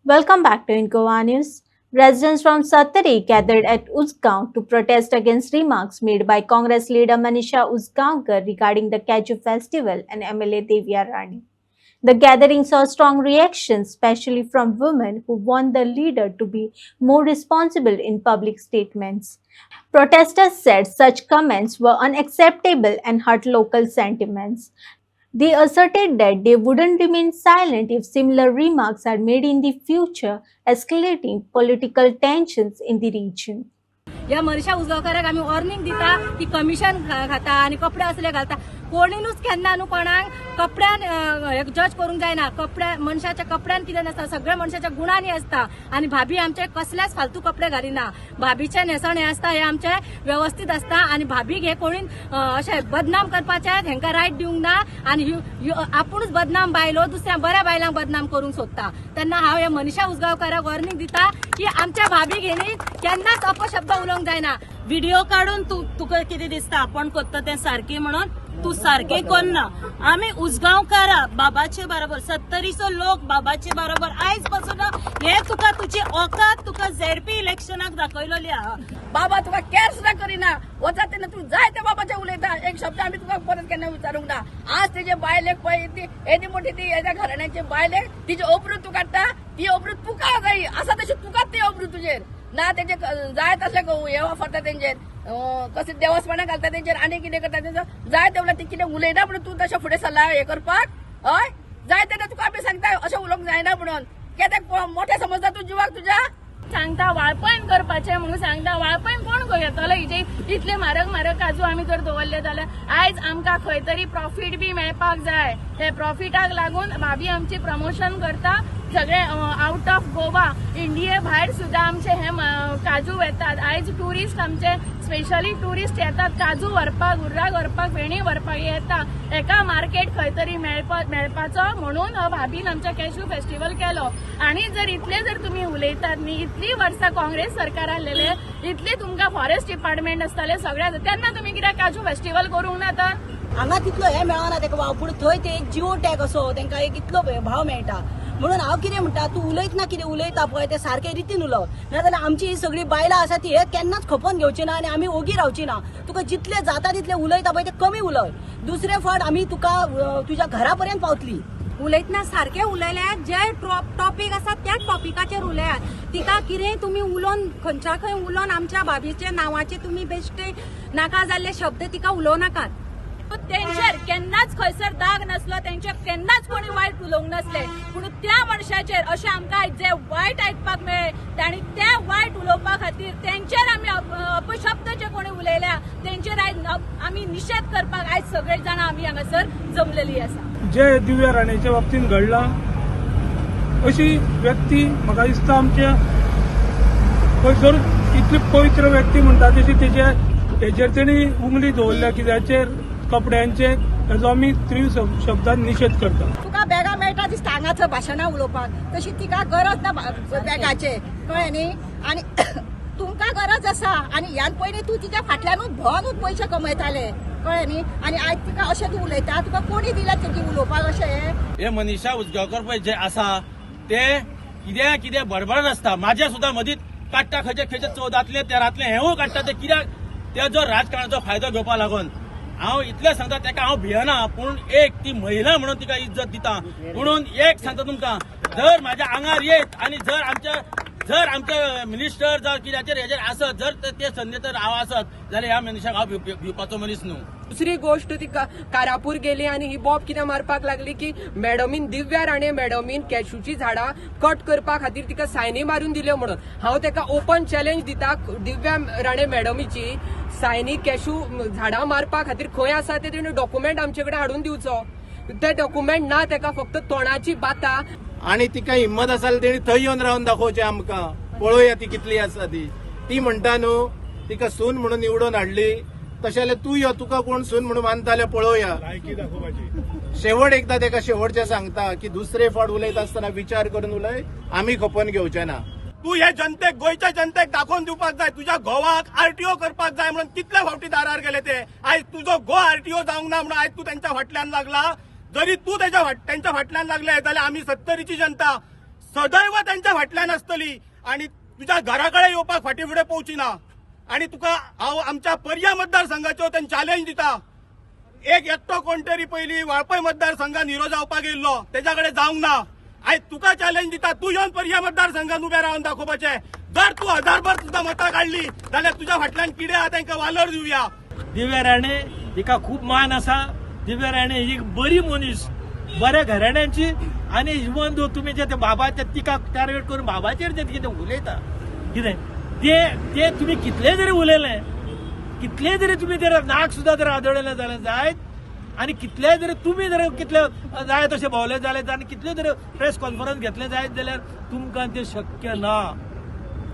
Welcome back to Incoa News. Residents from Sattari gathered at Uzgaon to protest against remarks made by Congress leader Manisha Uzgaonkar regarding the Kaju festival and MLA Devya Rani. The gathering saw strong reactions, especially from women who want the leader to be more responsible in public statements. Protesters said such comments were unacceptable and hurt local sentiments. They asserted that they wouldn't remain silent if similar remarks are made in the future, escalating political tensions in the region. या मनीषा उजगावकराक आम्ही warning दिता की commission खाता आणि कपडे असले घालता कोणीनूच केन्ना न्हू कोणाक कपड्यान जज करूंक जायना. कपड्या मनशाच्या कपड्यान कितें नासता, सगळ्या मनशाच्या गुणांनी असता. आणि भाभी आमचे कसल्याच फालतू कपडे घालिना. भाभीचे न्हेसण हे असता हे आमचे व्यवस्थित असता. आणि भाभीक हे कोणी अशे बदनाम करपाचे हेंका रायट दिवंक ना. आणि आपुणूच बदनाम बायलो दुसऱ्या बऱ्या बायलांक बदनाम करूंक सोदता. तेन्ना हांव हे मनीषा उजगावकराक वॉर्निंग दिता की आमच्या भाभीक हेणी केन्नाच अपशब्द उलोवंक जायना. व्हिडिओ काढून तुका कितें दिसता आपण करता ते सारखे म्हणून तू सारखे करना. आम्ही उजगावकार बाबाचे बरोबर 70 लोक बाबाचे बरोबर आयज पासून हे तुका तुझी औकात तुका झेडपी इलेक्शनाक दाखयलेली आहा. बाबा तुका केअर सुद्धा करिना. वता तेन्ना तू जाय त्या बाबाचे उलयता. एक शब्द आम्ही तुका परत केन्ना विचारूंक ना. आज तेजे बायलेक पळय येदी मोठी ती हेच्या घराण्याची बायलेक तिचे ओबरू तू काडटा. ती ओबरू तुका जाय असा तशी तुकाच ती ओबरू तुजेर ना. तेजे जाय तसले हे वापरता तेंचेर कसे देवस्पणा घालता तेंचेर आनी कितें करता तेंचो जाय तेवढा ती कितें उलयना म्हणून तू तशें फुडें सरला हे करपाक. हय जाय तेन्ना तुका आमी सांगता अशें उलोवंक जायना म्हणून. कित्याक मोठे समजता तू जिवाक तुज्या सांगता वाळपण करपाचे म्हणून सांगता. वाळपण कोण घेतलो हिचे इतले म्हारग काजू आम्ही जर दवरले जाल्यार आयज आमकां खंय तरी प्रॉफिट बी मेळपाक जाय. हे प्रॉफिटाक लागून भाभी आमची प्रमोशन करता. सगळे आउट ऑफ गोवा इंडिये भायर सुद्धा आमचे हे काजू येतात. आयज टुरिस्ट आमचे स्पेशली टुरिस्ट येतात काजू व्हरपाक, उर्राक व्हरपाक, फेणी व्हरपाक येता. एका मार्केट खंय तरी मेळपाचो म्हणून भाभीन आमच्या कॅशू फेस्टिवल केलो. आणि जर तुम्ही उलयतात न्ही इतली वर्सां काँग्रेस सरकार आसलेले इतली तुमकां फॉरेस्ट डिपार्टमेंट आसताले सगळ्या तेन्ना तुम्ही कित्याक काजू फेस्टिवल करूंक ना. तर हांगा तितलो हे मेळना तेका वाव. पूण थंय ते एक जिओ टॅग असो तेंका एक इतलो भाव मेळटा. म्हणून हांव कितें म्हणटा तू उलयतना कितें उलयता पळय ते सारखे रितीन उलोव. नाजाल्यार आमची ही सगळी बायलां आसा ती हे केन्नाच खपोवन घेवची ना आनी आमी ओगी रावची ना. तुका जितले जाता तितले उलयता पळय ते कमी उलय. दुसरे फावट आमी तुका तुज्या घरा पर्यंत पावतली. उलयतना सारखे उलयल्यात. जे टॉपिक आसा त्याच टॉपिकाचेर उलयात. तिका कितें तुमी उलोवन खंयच्या खंय उलोवन आमच्या भाभीच्या नांवाचे तुमी बेश्टे नाका जाल्ले शब्द तिका उलोव नाकात. तेंचेर केन्नाच खंयसर दाग नसलो. तेंचे केन्नाच कोणी वायट उलोवंक नसले. पूण त्या मनशाचेर अशें आमकां जे वायट आयकपाक मेळ्ळे तांणी त्या वायट उलोवपा खातीर तेंचेर आमी अपशब्द जे कोणी उलयल्या तेंचेर आयज आमी निशेध करपाक आयज सगळे जाणां आमी हांगासर जमलेली आसा. जे दिव्या राणेच्या बाबतीत घडला अशी व्यक्ती म्हाका दिसता आमच्या खंयसर इतली पवित्र व्यक्ती म्हणटा तशी तेजेर तेणी उंगली दवरल्या कित्याचेर कपड्यांचे हेजो आमी तीव्र शब्दांत निशेध करता. तुका बॅगा मेळटा दिसता हांगासर भाशणां उलोवपाक. तशी तिका गरज ना बॅगाचे कळ्ळें न्ही. आनी तुमकां गरज आसा आनी ह्यान पयलीं तूं तिच्या फाटल्यानूच भोंवून पयशे कमयताले कळ्ळें न्ही. आनी आयज तिका अशें तूं उलयता तुका कोणी दिला तेजी उलोवपाक अशें. हे मनीषा उजगांवकर पळय जे आसा ते कितें बडबडत आसता. म्हाजे सुद्दां मदींच काडटा खंयचे 14तले 13तले हेवूय काडटा. ते कित्याक तेजो राजकारणाचो फायदो घेवपाक लागून. हांव इतलें सांगता तेका हांव भियना. पूण एक ती महिला म्हणून तिका इज्जत दिता. म्हणून एक सांगता तुमकां जर म्हाज्या आंगार येत आनी जर आमचे मिनिस्टर जावं कित्याचेर हेजेर आसत जर ते संदेर हांव आसत जाल्यार ह्या मनशाक हांव भिवपाचो मनीस न्हू. दुसरी गोष्ट ती कारापूर गेली आणि ही बॉब कितें मारपाक लागली की मॅडमीन दिव्या राणे मॅडमीन कॅशूची झाडां कट करपा खातीर तिका सायनी मारून दिल्यो म्हणून. हांव तेका ओपन चॅलेंज दिता दिव्या राणे मॅडमीची सायनी कॅशू झाडां मारपा खातीर खंय आसा ते तेणें डॉक्युमेंट आमचे कडेन हाडून दिवचो. ते डॉक्युमेंट ना तेका फक्त तोंडाची बातां. आणि तिका हिम्मत आसा तेणी थंय येवन रावन दाखोवचें आमकां. पळोवया ती कितली आसा ती म्हणटा न्हू तिका सून म्हणून निवडून हाडली. तशें जाल्यार तूं यो तुका कोण सून म्हणून मानता जाल्यार पळोवया. शेवट एकदा तेका शेवटचें सांगता की दुसरे फावट उलयता आसतना विचार करून उलय. आमी खपोवन घेवचे ना. तू हे जनतेक गोयच्या जनतेक दाखोवन दिवपाक जाय तुझ्या घोवाक आरटीओ करपाक जाय म्हणून कितल्या फावटी दारार गेले ते. आयज तुजो घो आरटीओ जावंक ना म्हणून आयज तू त्यांच्या फाटल्यान लागला. जरी तू त्यांच्या फाटल्यान लागले जाल्यार आमी 70ची जनता सदैव त्यांच्या फाटल्यान आसतली आणि तुझ्या घराकडे येवपाक फाटी फुडें पोवचिना आणि तुका हांव आमच्या पर्या मतदारसंघाचो वतीन चॅलेंज दिता. एक एकटो कोण तरी पयलीं वाळपय मतदारसंघात हिरो जावपाक येयल्लो तेच्या कडेन जावंक ना. आयज तुका चॅलेंज दिता, तूं येवन पर्या मतदारसंघात उबें रावन दाखोवपाचें. जर तूं 1000 सुद्दां मतां काडली जाल्यार तुज्या फाटल्यान कितें आहा तांकां वालोर दिवया. दिव्या राणे हिका खूप मान असा. दिव्या राणे ही बरी मनीस, बऱ्या घराण्यांची. आणि इवन दो तुम्ही जे बाबाच्या तिका टार्गेट करून बाबाचेर जे कितें उलयता कितें ते तुम्ही कितले जरी उलयले, कितले जरी तुम्ही जर नाक सुद्धा जर आदळले जाल्यार जायत, आणि कितले जरी तुम्ही जर कितले जाय तशें भोवले जाल्यार, आणि कितले जरी प्रेस कॉन्फरन्स घेतले जायत जाल्यार तुमकां ते शक्य ना.